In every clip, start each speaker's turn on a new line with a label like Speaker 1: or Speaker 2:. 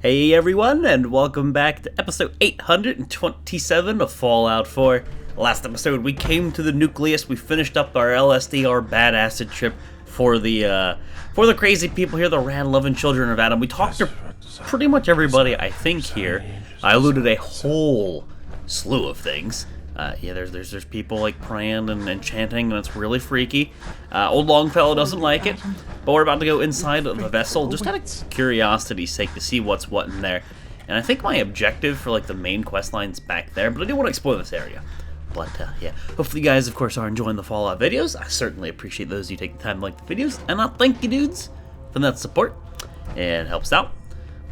Speaker 1: Hey everyone, and welcome back to episode 827 of Fallout 4. Last episode, we came to the Nucleus. We finished up our LSD, our bad acid trip for the crazy people here, the rad-loving children of Adam. We talked to pretty much everybody, I think, here. I eluded a whole slew of things. There's people like praying and chanting, and it's really freaky. Old Longfellow doesn't like it, but we're about to go inside of the vessel just out of curiosity's sake to see what's what in there. And I think my objective for like the main quest line's back there, but I do want to explore this area. But yeah, hopefully you guys, of course, are enjoying the Fallout videos. I certainly appreciate those of you taking the time to like the videos, and I thank you dudes for that support. It helps out.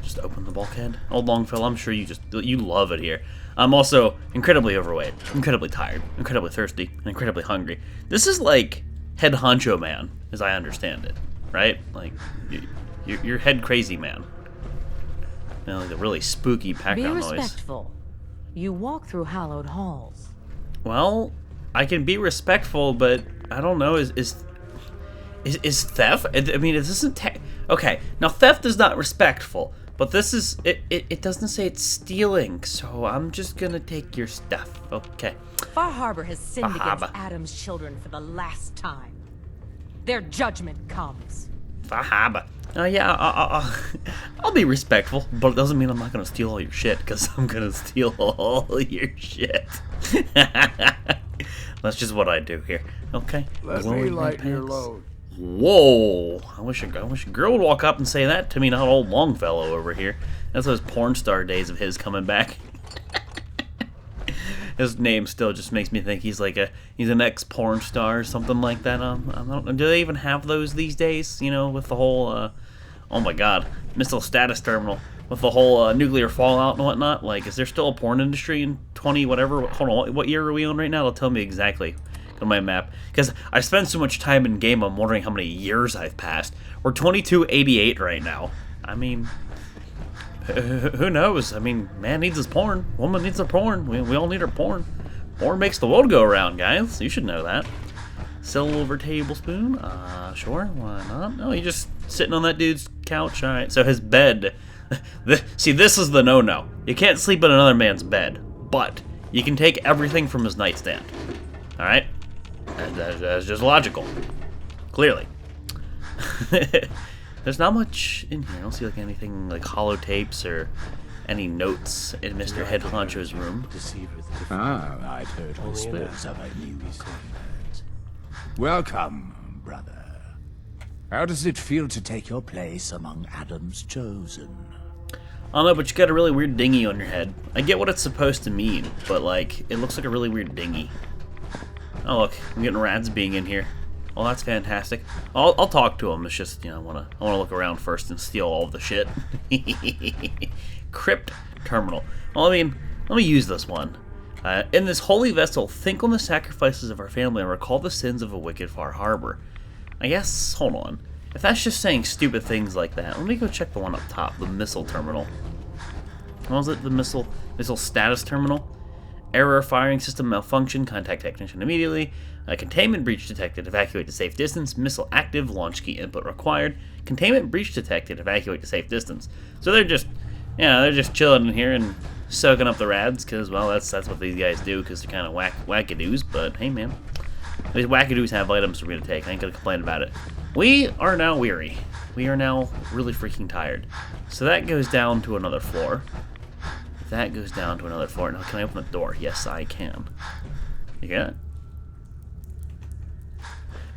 Speaker 1: Just open the bulkhead. Old Longfellow, I'm sure you love it here. I'm also incredibly overweight, incredibly tired, incredibly thirsty, and incredibly hungry. This is like head honcho man, as I understand it, right? Like, you're head crazy man. You know, like the really spooky background noise.
Speaker 2: Be respectful. You walk through hallowed halls.
Speaker 1: Well, I can be respectful, but I don't know, is theft? I mean, it isn't okay, now theft is not respectful. But this is, it doesn't say it's stealing, so I'm just gonna take your stuff, okay.
Speaker 2: Far Harbor has sinned against Adam's children for the last time. Their judgment comes.
Speaker 1: Far Harbor. Yeah, I'll be respectful, but it doesn't mean I'm not gonna steal all your shit, because I'm gonna steal all your shit. That's just what I do here, okay?
Speaker 3: Let me lighten your load.
Speaker 1: Whoa! I wish a girl would walk up and say that to me, not old Longfellow over here. That's those porn star days of his coming back. His name still just makes me think he's an ex-porn star or something like that. I don't know. Do they even have those these days? You know, with the whole, oh my god, missile status terminal, with the whole nuclear fallout and whatnot. Like, is there still a porn industry in 20 whatever? Hold on, what year are we on right now? It'll tell me exactly on my map, because I spend so much time in game, I'm wondering how many years I've passed. We're 2288 right now. I mean, who knows? I mean, man needs his porn, woman needs her porn, we all need our porn. Porn makes the world go around, guys. You should know that. Silver tablespoon, sure, why not? No, you're just sitting on that dude's couch. Alright, so his bed, see, this is the no-no. You can't sleep in another man's bed, but you can take everything from his nightstand. Alright? That's just logical. Clearly. There's not much in here. I don't see like anything like holotapes or any notes in Mr. Head Honcho's room.
Speaker 3: I'd heard whispers of a new convert. Welcome, brother. How does it feel to take your place among Adam's chosen?
Speaker 1: I don't know, but you got a really weird dinghy on your head. I get what it's supposed to mean, but like, it looks like a really weird dinghy. Oh look, I'm getting rats being in here. Well, that's fantastic. I'll talk to him. It's just, you know, I wanna look around first and steal all of the shit. Crypt terminal. Well, I mean, let me use this one. In this holy vessel, think on the sacrifices of our family and recall the sins of a wicked Far Harbor. I guess, hold on. If that's just saying stupid things like that, let me go check the one up top, the missile terminal. What was it? The missile status terminal? Error, firing system malfunction, contact technician immediately. Containment breach detected, evacuate to safe distance. Missile active, launch key input required. Containment breach detected, evacuate to safe distance. So they're just, they're just chilling in here and soaking up the rads, because, well, that's what these guys do, because they're kind of wackadoos, but hey, man. These wackadoos have items for me to take. I ain't gonna complain about it. We are now weary. We are now really freaking tired. So that goes down to another floor. That goes down to another floor. Now, can I open the door? Yes, I can. You got it?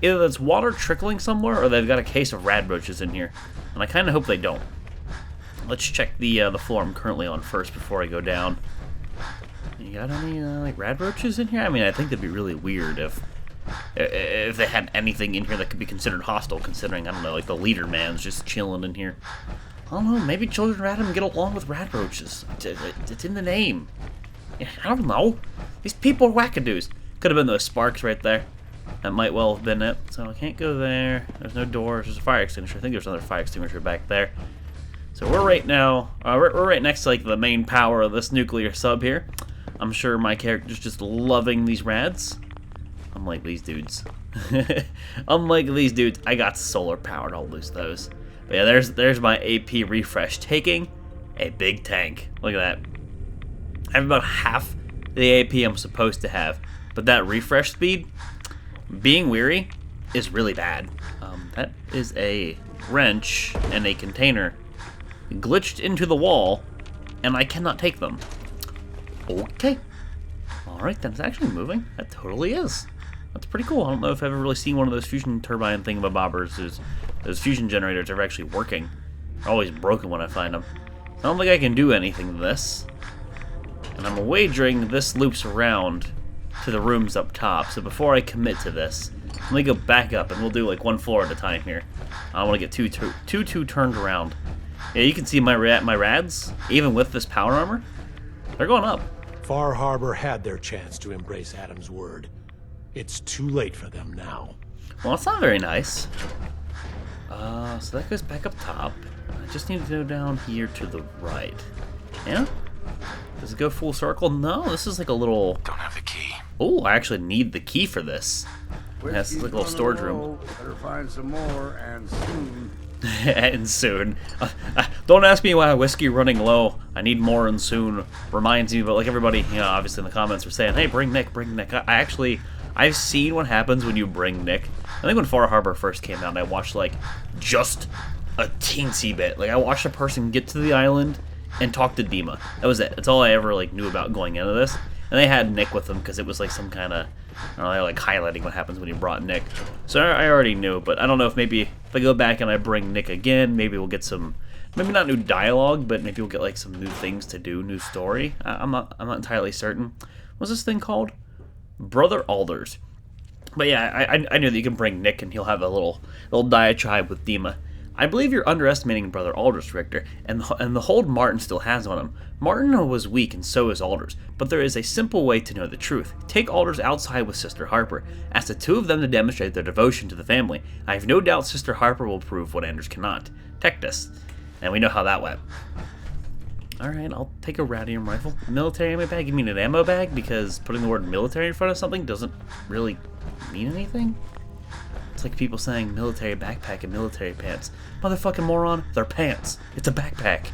Speaker 1: Either that's water trickling somewhere, or they've got a case of rad roaches in here. And I kind of hope they don't. Let's check the floor I'm currently on first before I go down. You got any, like, rad roaches in here? I mean, I think that'd be really weird if they had anything in here that could be considered hostile, considering, I don't know, like, the leader man's just chilling in here. I don't know, maybe children of Adam get along with rad roaches. It's in the name. I don't know. These people are wackadoos. Could have been those sparks right there. That might well have been it. So I can't go there. There's no doors. There's a fire extinguisher. I think there's another fire extinguisher back there. So we're right now, we're right next to like the main power of this nuclear sub here. I'm sure my character's just loving these rads. Unlike these dudes. Unlike these dudes, I got solar powered. I'll lose those. But yeah, there's my AP refresh taking a big tank. Look at that. I have about half the AP I'm supposed to have, but that refresh speed, being weary, is really bad. That is a wrench and a container glitched into the wall, and I cannot take them. Okay. Alright, then it's actually moving. That totally is. That's pretty cool. I don't know if I've ever really seen one of those fusion turbine thingamabobbers. Those fusion generators are actually working. They're always broken when I find them. I don't think I can do anything to this. And I'm wagering this loops around to the rooms up top. So before I commit to this, let me go back up and we'll do like one floor at a time here. I want to get two turned around. Yeah, you can see my rads, even with this power armor, they're going up.
Speaker 4: Far Harbor had their chance to embrace Adam's word. It's too late for them now.
Speaker 1: Well, that's not very nice. So that goes back up top. I just need to go down here to the right. Yeah? Does it go full circle? No, this is like a little...
Speaker 5: Don't have the key.
Speaker 1: Oh, I actually need the key for this. Yeah, this is like a little storage room.
Speaker 6: Better find some more, and soon.
Speaker 1: And soon. Don't ask me why whiskey running low. I need more and soon. Reminds me, but like everybody, you know, obviously in the comments were saying, hey, bring Nick, bring Nick. I've seen what happens when you bring Nick. I think when Far Harbor first came out, I watched like just a teensy bit. Like I watched a person get to the island and talk to Dima. That was it. That's all I ever like knew about going into this. And they had Nick with them because it was like some kind of, I don't know, they're like highlighting what happens when you brought Nick. So I already knew, but I don't know if maybe if I go back and I bring Nick again, maybe we'll get some, maybe not new dialogue, but maybe we'll get like some new things to do, new story. I'm not entirely certain. What's this thing called? Brother Alders. But yeah, I knew that you can bring Nick and he'll have a little diatribe with Dima. I believe you're underestimating Brother Alders, Richter, and the hold Martin still has on him. Martin was weak and so is Alders, but there is a simple way to know the truth. Take Alders outside with Sister Harper. Ask the two of them to demonstrate their devotion to the family. I have no doubt Sister Harper will prove what Anders cannot. Tectus. And we know how that went. Alright, I'll take a radium rifle. Military ammo bag? You mean an ammo bag? Because putting the word military in front of something doesn't really mean anything? It's like people saying military backpack and military pants. Motherfucking moron, they're pants. It's a backpack.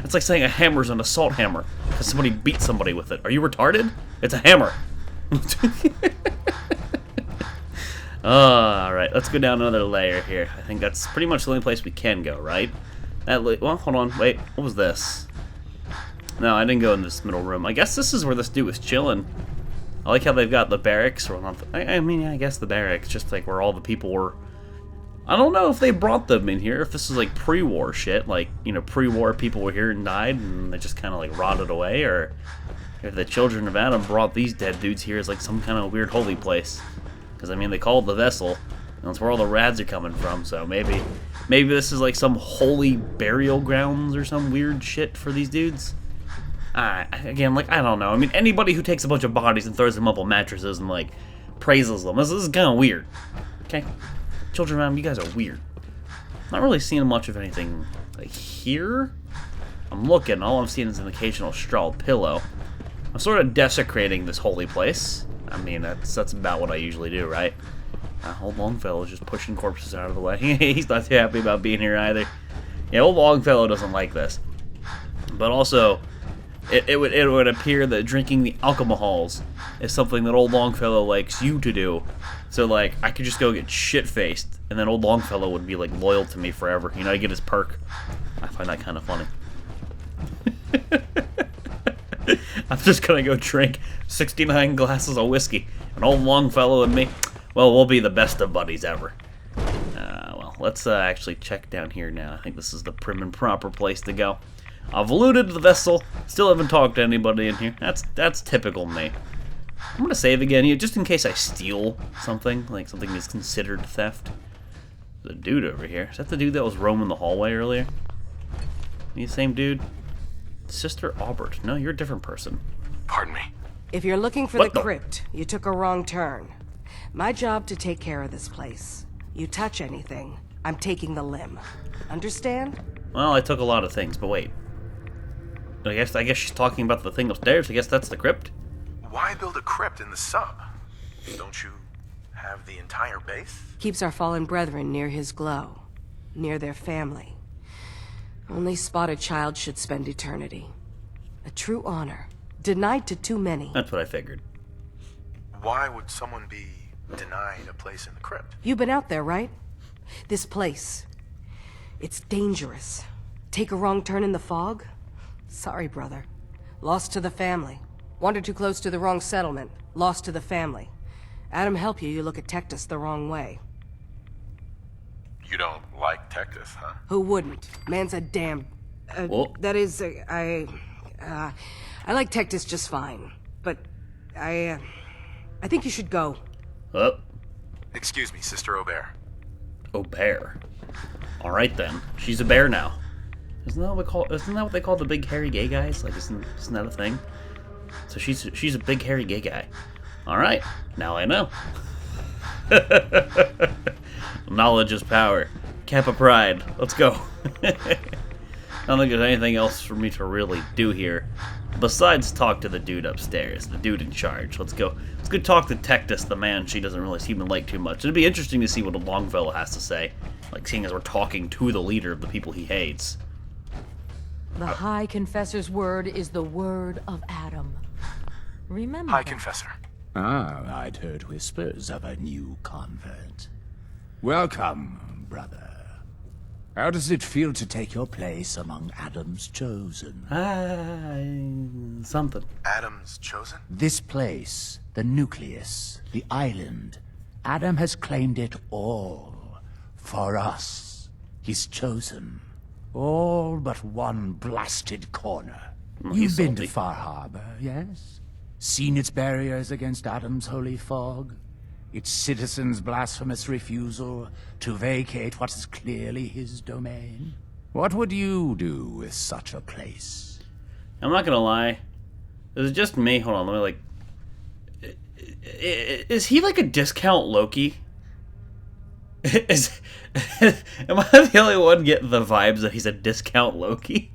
Speaker 1: It's like saying a hammer's an assault hammer because somebody beat somebody with it. Are you retarded? It's a hammer. Alright, let's go down another layer here. I think that's pretty much the only place we can go, right? Well, hold on, wait, what was this? No, I didn't go in this middle room. I guess this is where this dude was chilling. I like how they've got the barracks, or not. I mean, yeah, I guess the barracks, just like where all the people were. I don't know if they brought them in here, if this is like pre-war shit, like, you know, pre-war people were here and died, and they just kind of like rotted away, or if the children of Adam brought these dead dudes here as like some kind of weird holy place. Because, I mean, they called the vessel, and that's where all the rads are coming from, so maybe this is like some holy burial grounds or some weird shit for these dudes. Again, like, I don't know. I mean, anybody who takes a bunch of bodies and throws them up on mattresses and, like, praises them, this is kind of weird. Okay? Children around, you guys are weird. Not really seeing much of anything, like, here. I'm looking. All I'm seeing is an occasional straw pillow. I'm sort of desecrating this holy place. I mean, that's about what I usually do, right? Old Longfellow's just pushing corpses out of the way. He's not too happy about being here either. Yeah, old Longfellow doesn't like this. But also, it would appear that drinking the alcohols is something that old Longfellow likes you to do. So, like, I could just go get shit-faced, and then old Longfellow would be, like, loyal to me forever. You know, I get his perk. I find that kind of funny. I'm just gonna go drink 69 glasses of whiskey. And old Longfellow and me, well, we'll be the best of buddies ever. Well, let's actually check down here now. I think this is the prim and proper place to go. I've looted the vessel. Still haven't talked to anybody in here. That's typical me. I'm gonna save again here, just in case I steal something, like something is considered theft. There's a dude over here. Is that the dude that was roaming the hallway earlier? You the same dude? Sister Aubert. No, you're a different person.
Speaker 5: Pardon me.
Speaker 7: If you're looking for
Speaker 1: What
Speaker 7: the
Speaker 1: the-
Speaker 7: crypt, you took a wrong turn. My job to take care of this place. You touch anything, I'm taking the limb. Understand?
Speaker 1: Well, I took a lot of things, but wait. I guess she's talking about the thing upstairs. I guess that's the crypt.
Speaker 5: Why build a crypt in the sub? Don't you have the entire base?
Speaker 7: Keeps our fallen brethren near his glow. Near their family. Only spotted child should spend eternity. A true honor, denied to too many.
Speaker 1: That's what I figured.
Speaker 5: Why would someone be denied a place in the crypt?
Speaker 7: You've been out there, right? This place. It's dangerous. Take a wrong turn in the fog? Sorry, brother. Lost to the family. Wandered too close to the wrong settlement. Lost to the family. Adam help you, you look at Tectus the wrong way.
Speaker 5: You don't like Tectus, huh?
Speaker 7: Who wouldn't? Man's a damn...
Speaker 1: Well-
Speaker 7: that is, I like Tectus just fine. But, I think you should go.
Speaker 1: Oh,
Speaker 5: Excuse me, Sister Aubert.
Speaker 1: oh, bear. All right then, she's a bear now. Isn't that what they call the big hairy gay guys? Like, isn't that a thing? So she's a big hairy gay guy. All right, now I know. Knowledge is power. Kappa Pride. Let's go. I don't think there's anything else for me to really do here, besides talk to the dude upstairs, the dude in charge. Let's go talk to Tectus, the man she doesn't really seem to like too much. It'd be interesting to see what a Longfellow has to say, like seeing as we're talking to the leader of the people he hates.
Speaker 2: The High Confessor's word is the word of Adam. Remember
Speaker 5: Hi,
Speaker 2: that.
Speaker 5: Confessor.
Speaker 3: Ah, I'd heard whispers of a new convert. Welcome, brother. How does it feel to take your place among Adam's chosen?
Speaker 1: Something.
Speaker 5: Adam's chosen?
Speaker 3: This place, the Nucleus, the island, Adam has claimed it all. For us, his chosen. All but one blasted corner. You've been to
Speaker 1: salty.
Speaker 3: Far Harbor, yes? Seen its barriers against Adam's holy fog? Its citizens' blasphemous refusal to vacate what is clearly his domain? What would you do with such a place?
Speaker 1: I'm not gonna lie. Is it just me? Hold on, let me is he like a discount Loki? Am I the only one getting the vibes that he's a discount Loki?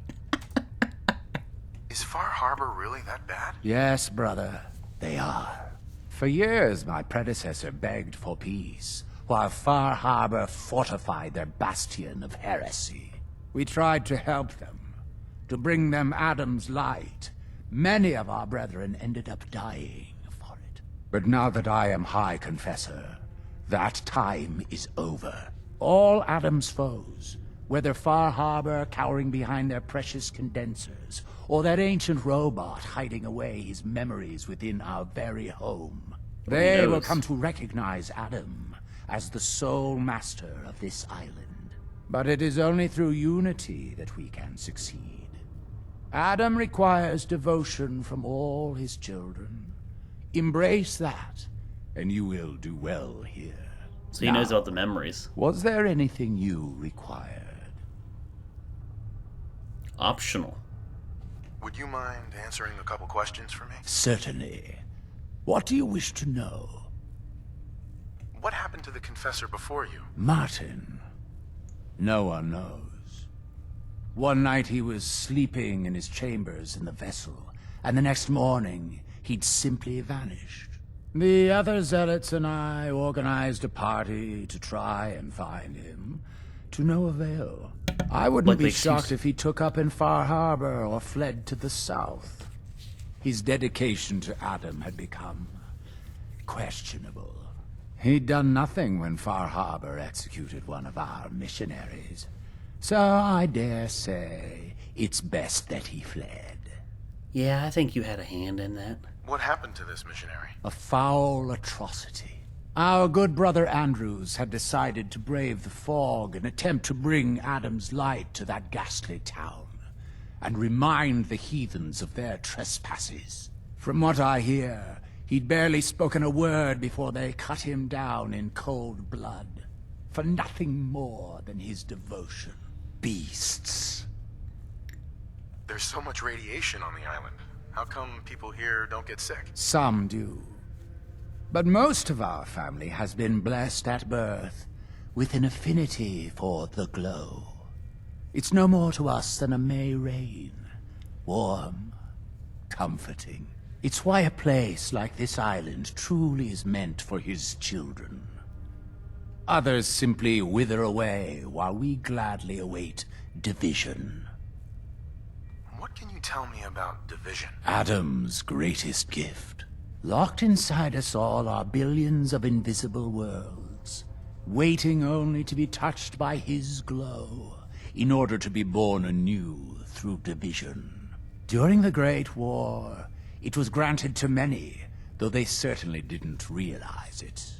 Speaker 5: Is Far Harbor really that bad?
Speaker 3: Yes, brother, they are. For years, my predecessor begged for peace, while Far Harbor fortified their bastion of heresy. We tried to help them, to bring them Adam's light. Many of our brethren ended up dying for it. But now that I am High Confessor, that time is over. All Adam's foes, whether Far Harbor cowering behind their precious condensers, or that ancient robot hiding away his memories within our very home, they will come to recognize Adam as the sole master of this island. But it is only through unity that we can succeed. Adam requires devotion from all his children. Embrace that, and you will do well here.
Speaker 1: So he knows about the memories.
Speaker 3: Was there anything you required?
Speaker 1: Optional.
Speaker 5: Would you mind answering a couple questions for me?
Speaker 3: Certainly. What do you wish to know?
Speaker 5: What happened to the Confessor before you?
Speaker 3: Martin. No one knows. One night he was sleeping in his chambers in the vessel, and the next morning he'd simply vanished. The other Zealots and I organized a party to try and find him, to no avail. I wouldn't be shocked if he took up in Far Harbor or fled to the south. His dedication to Adam had become questionable. He'd done nothing when Far Harbor executed one of our missionaries. So I dare say it's best that he fled.
Speaker 1: Yeah, I think you had a hand in that.
Speaker 5: What happened to this missionary?
Speaker 3: A foul atrocity. Our good brother Andrews had decided to brave the fog and attempt to bring Adam's light to that ghastly town, and remind the heathens of their trespasses. From what I hear, he'd barely spoken a word before they cut him down in cold blood, for nothing more than his devotion. Beasts.
Speaker 5: There's so much radiation on the island. How come people here don't get sick?
Speaker 3: Some do. But most of our family has been blessed at birth with an affinity for the glow. It's no more to us than a May rain. Warm, comforting. It's why a place like this island truly is meant for his children. Others simply wither away while we gladly await division.
Speaker 5: What can you tell me about division?
Speaker 3: Adam's greatest gift. Locked inside us all are billions of invisible worlds, waiting only to be touched by his glow, in order to be born anew through division. During the Great War, it was granted to many, though they certainly didn't realize it.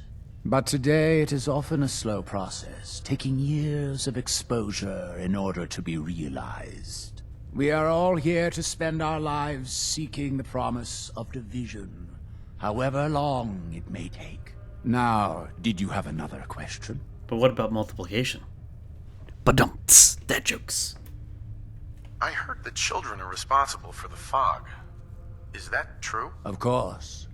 Speaker 3: But today it is often a slow process, taking years of exposure in order to be realized. We are all here to spend our lives seeking the promise of division, however long it may take. Now, did you have another question?
Speaker 1: But what about multiplication? Badumts, dad jokes.
Speaker 5: I heard the children are responsible for the fog. Is that true?
Speaker 3: Of course.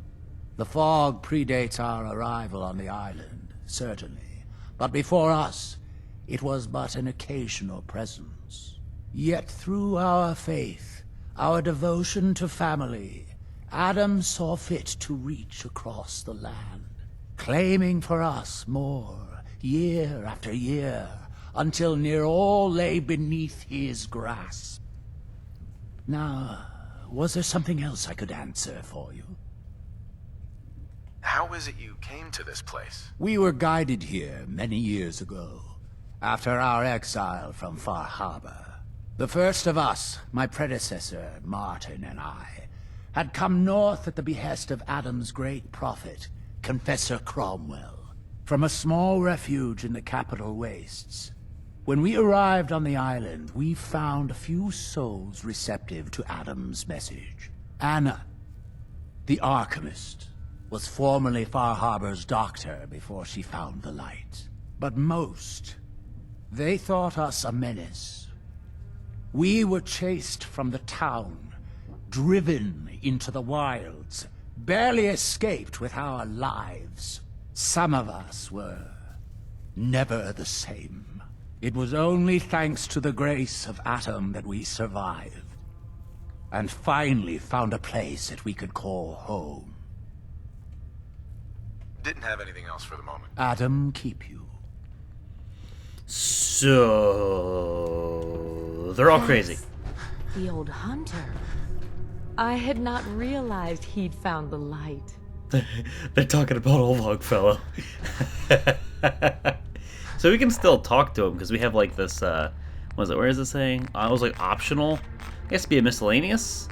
Speaker 3: The fog predates our arrival on the island, certainly. But before us, it was but an occasional presence. Yet through our faith, our devotion to family, Adam saw fit to reach across the land, claiming for us more, year after year, until near all lay beneath his grasp. Now, was there something else I could answer for you?
Speaker 5: How is it you came to this place?
Speaker 3: We were guided here many years ago, after our exile from Far Harbor. The first of us, my predecessor, Martin, and I, had come north at the behest of Adam's great prophet, Confessor Cromwell, from a small refuge in the capital wastes. When we arrived on the island, we found a few souls receptive to Adam's message. Anna, the alchemist, was formerly Far Harbor's doctor before she found the light. But most, they thought us a menace. We were chased from the town, driven into the wilds, barely escaped with our lives. Some of us were never the same. It was only thanks to the grace of Adam that we survived, and finally found a place that we could call home.
Speaker 5: Didn't have anything else for the moment.
Speaker 3: Adam keep you.
Speaker 1: So they're all crazy.
Speaker 2: The old hunter. I had not realized he'd found the light.
Speaker 1: They're talking about old Longfellow. So we can still talk to him because we have like this. What is it? Where is it saying? I was like optional. I guess be a miscellaneous.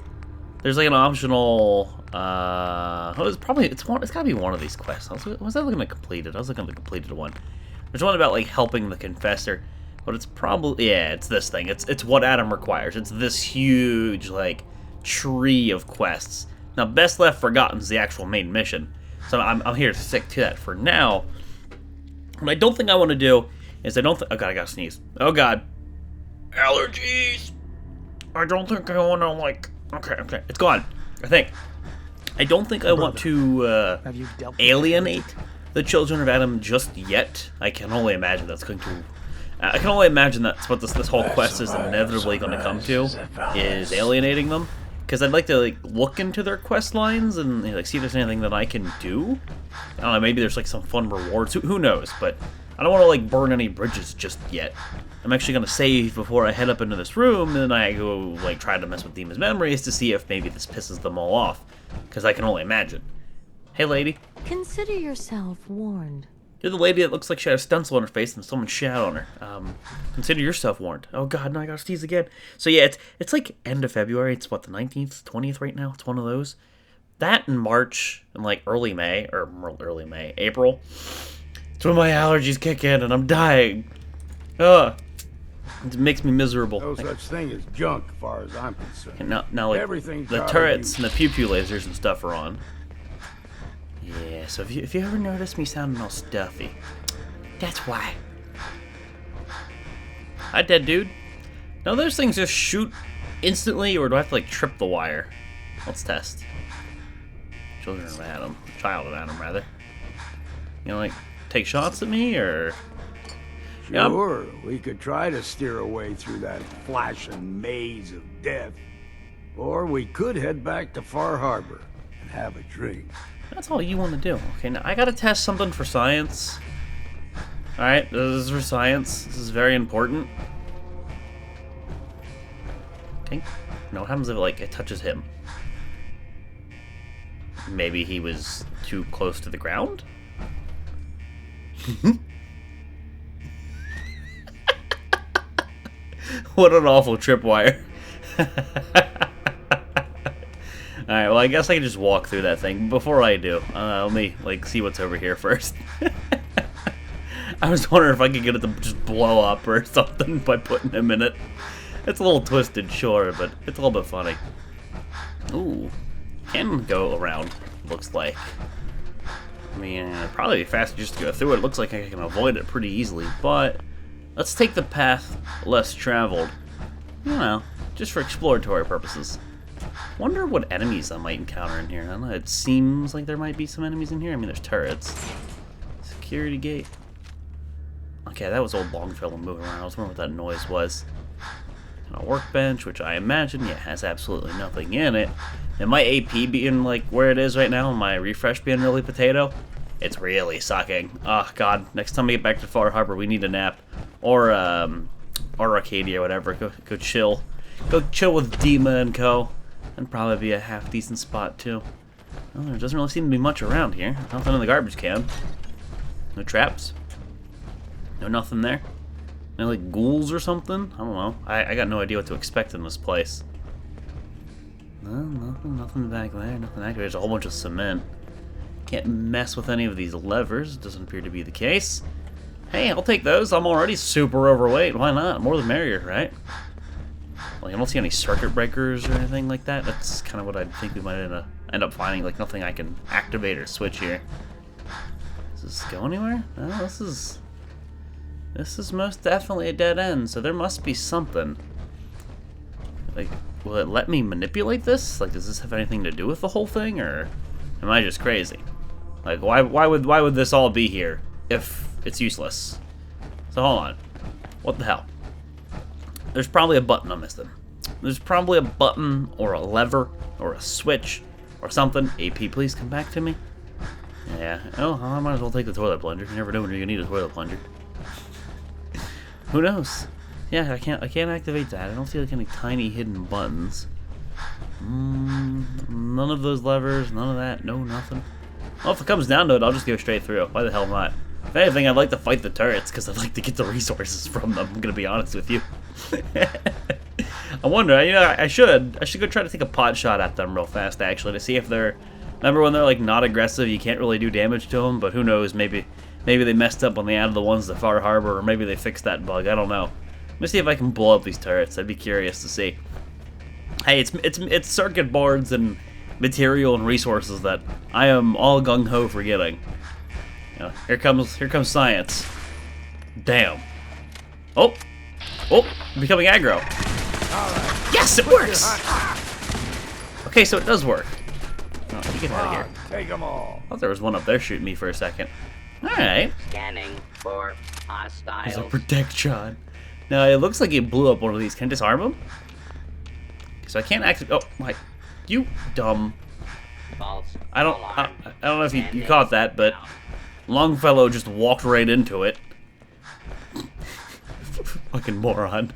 Speaker 1: There's like an optional. It's probably it's gotta be one of these quests. Was I looking at completed? I was looking at the completed one. There's one about like helping the Confessor, but it's probably it's this thing. It's what Adam requires. It's this huge like tree of quests. Now, Best Left Forgotten is the actual main mission, so I'm here to stick to that for now. What I don't think I want to do is oh god, I gotta sneeze. Oh god, allergies. I don't think I want to like. Okay, it's gone. I think. I don't think I want to alienate the children of Adam just yet. I can only imagine that's going to. I can only imagine that's what this whole quest is inevitably going to come to, is alienating them. Because I'd like to like look into their quest lines and like see if there's anything that I can do. I don't know, maybe there's like some fun rewards. Who knows? But I don't want to like burn any bridges just yet. I'm actually gonna save before I head up into this room, and then I go like try to mess with Demon's memories to see if maybe this pisses them all off. Because I can only imagine. Hey, lady.
Speaker 2: Consider yourself warned.
Speaker 1: You're the lady that looks like she had a stencil on her face and someone shat on her. Consider yourself warned. Oh god, no, I gotta sneeze again. So yeah, it's like end of February. It's what, the 19th, 20th right now? It's one of those. That in March and like early May, April. It's when my allergies kick in and I'm dying. Ugh. It makes me miserable.
Speaker 6: No such thing as junk, as far as I'm concerned.
Speaker 1: And now like
Speaker 6: Everything
Speaker 1: the turrets and the pew-pew lasers and stuff are on. Yeah, so if you ever notice me sounding all stuffy, that's why. Hi, dead dude. Now those things just shoot instantly, or do I have to like trip the wire? Let's test. Children of Adam, child of Adam rather. You know, like take shots at me, or
Speaker 6: Sure, we could try to steer a way through that flashing maze of death. Or we could head back to Far Harbor and have a drink.
Speaker 1: That's all you want to do. Okay, now I gotta test something for science. Alright, this is for science. This is very important. Dang. No, what happens if like it touches him? Maybe he was too close to the ground? What an awful tripwire. Alright, well I guess I can just walk through that thing. Before I do, let me like see what's over here first. I was wondering if I could get it to just blow up or something by putting him in it. It's a little twisted, sure, but it's a little bit funny. Ooh, can go around, looks like. I mean, it'd probably be faster just to go through it. It looks like I can avoid it pretty easily, but let's take the path less traveled. You know, just for exploratory purposes. Wonder what enemies I might encounter in here. I don't know, it seems like there might be some enemies in here. I mean, there's turrets. Security gate. Okay, that was old Longfellow moving around. I was wondering what that noise was. And a workbench, which I imagine, yeah, has absolutely nothing in it. And my AP being like where it is right now, and my refresh being really potato, it's really sucking. Oh god, next time we get back to Far Harbor, we need a nap. Or Arcadia or whatever. Go chill. Go chill with Dima and co. And probably be a half decent spot too. Well, there doesn't really seem to be much around here. Nothing in the garbage can. No traps. No nothing there. No like ghouls or something? I don't know. I got no idea what to expect in this place. No, nothing back there. Nothing back there. There's a whole bunch of cement. Can't mess with any of these levers. Doesn't appear to be the case. Hey, I'll take those. I'm already super overweight. Why not? More the merrier, right? Like, I don't see any circuit breakers or anything like that. That's kind of what I think we might end up finding. Like, nothing I can activate or switch here. Does this go anywhere? No, this is most definitely a dead end, so there must be something. Like, will it let me manipulate this? Like, does this have anything to do with the whole thing, or am I just crazy? Like, why would this all be here if it's useless? So hold on. What the hell? There's probably a button I'm missing. There's probably a button or a lever or a switch or something. AP, please come back to me. Yeah. Oh, I might as well take the toilet plunger. You never know when you're gonna need a toilet plunger. Who knows? Yeah, I can't activate that. I don't see like any tiny hidden buttons. None of those levers, none of that, no nothing. Well, if it comes down to it, I'll just go straight through. Why the hell not? If anything, I'd like to fight the turrets because I'd like to get the resources from them. I'm gonna be honest with you. I wonder. You know, I should go try to take a pot shot at them real fast, actually, to see if they're. Remember when they're like not aggressive, you can't really do damage to them. But who knows? Maybe they messed up when they added the ones to Far Harbor, or maybe they fixed that bug. I don't know. Let me see if I can blow up these turrets. I'd be curious to see. Hey, it's circuit boards and material and resources that I am all gung ho for getting. You know, here comes science. Damn. Oh, becoming aggro. Yes, it works. Okay, so it does work. Oh, let me get out of here.
Speaker 6: Take them all.
Speaker 1: I thought there was one up there shooting me for a second. All right.
Speaker 8: Scanning for hostiles.
Speaker 1: There's a protection. Now it looks like it blew up one of these. Can I disarm him? So I can't actually. Oh my! You dumb.
Speaker 8: False
Speaker 1: I don't
Speaker 8: alarm.
Speaker 1: I don't know if you caught that, but Longfellow just walked right into it. Fucking moron.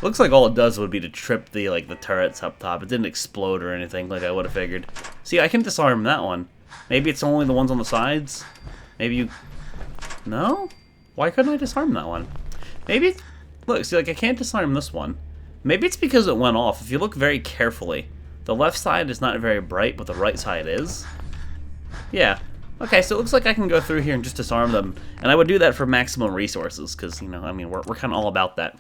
Speaker 1: Looks like all it does would be to trip the turrets up top. It didn't explode or anything like I would have figured. See, I can disarm that one. Maybe it's only the ones on the sides. Maybe you. No? Why couldn't I disarm that one? Maybe. Look, see, like I can't disarm this one. Maybe it's because it went off. If you look very carefully, the left side is not very bright, but the right side is. Yeah. Okay, so it looks like I can go through here and just disarm them. And I would do that for maximum resources, because, you know, I mean, we're kind of all about that.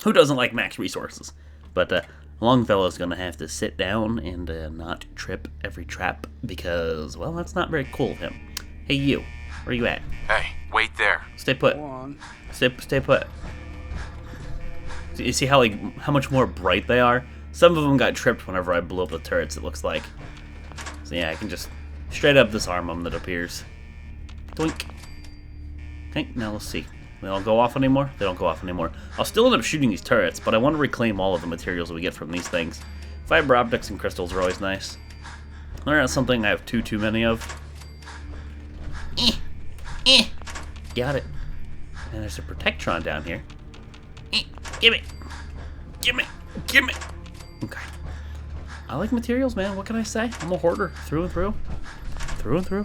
Speaker 1: Who doesn't like max resources? But Longfellow's going to have to sit down and not trip every trap, because, well, that's not very cool of him. Hey, you. Where you at?
Speaker 5: Hey, wait there.
Speaker 1: Stay put.
Speaker 6: Go on.
Speaker 1: Stay put. You see how much more bright they are? Some of them got tripped whenever I blew up the turrets, it looks like. So yeah, I can just straight up disarm them, that appears. Doink. Okay, now let's see. They don't go off anymore? They don't go off anymore. I'll still end up shooting these turrets, but I want to reclaim all of the materials that we get from these things. Fiber optics and crystals are always nice. They're not something I have too many of. Got it. And there's a Protectron down here. Gimme! Okay. I like materials, man. What can I say? I'm a hoarder through and through. Through and through.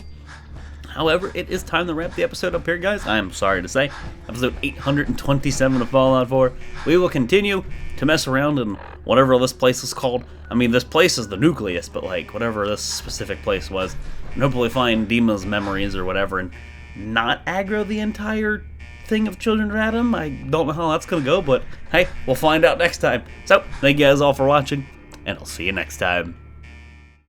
Speaker 1: However, it is time to wrap the episode up here, guys. I am sorry to say. Episode 827 of Fallout 4. We will continue to mess around in whatever this place is called. I mean, this place is the Nucleus, but like, whatever this specific place was. And hopefully find Dima's memories or whatever and not aggro the entire thing of Children of Adam. I don't know how that's going to go, but hey, we'll find out next time. So, thank you guys all for watching, and I'll see you next time.